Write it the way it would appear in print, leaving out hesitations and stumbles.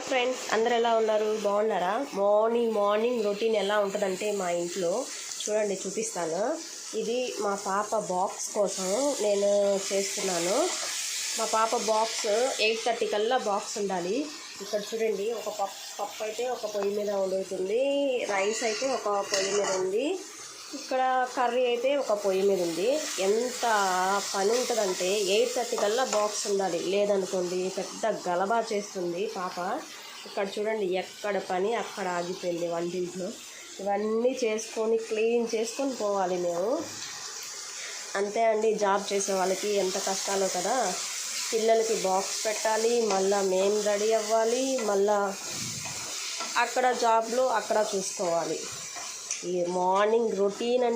Friends, అందరు ఎలా ఉన్నారు? బాగున్నారా? మార్నింగ్ రొటీన్ ఎలా ఉంటుందంటే మా ఇంట్లో చూడండి, చూపిస్తాను. ఇది మా పాప బాక్స్ కోసం నేను చేస్తున్నాను. మా పాప బాక్స్ 8:30 కల్లా బాక్స్ ఉండాలి. ఇక్కడ చూడండి, ఒక పప్పు అయితే ఒక పొయ్యి మీద ఉడుకుతుంది, రైస్ అయితే ఒక పొయ్యి మీద ఉంది, ఇక్కడ కర్రీ అయితే ఒక పొయ్యి మీద ఉంది. ఎంత పని ఉంటుందంటే 8:30 కల్లా బాక్స్ ఉండాలి, లేదనుకోండి పెద్ద గలబా చేస్తుంది పాప. ఇక్కడ చూడండి, ఎక్కడ పని అక్కడ ఆగిపోయింది వంటింట్లో. ఇవన్నీ చేసుకొని క్లీన్ చేసుకొని పోవాలి మేము. అంతే అండి, జాబ్ చేసే వాళ్ళకి ఎంత కష్టాలో కదా. పిల్లలకి బాక్స్ పెట్టాలి, మళ్ళీ మేము రెడీ అవ్వాలి, మళ్ళీ అక్కడ జాబ్లో అక్కడ చూసుకోవాలి. ఈ మార్నింగ్ రొటీన్ అండి.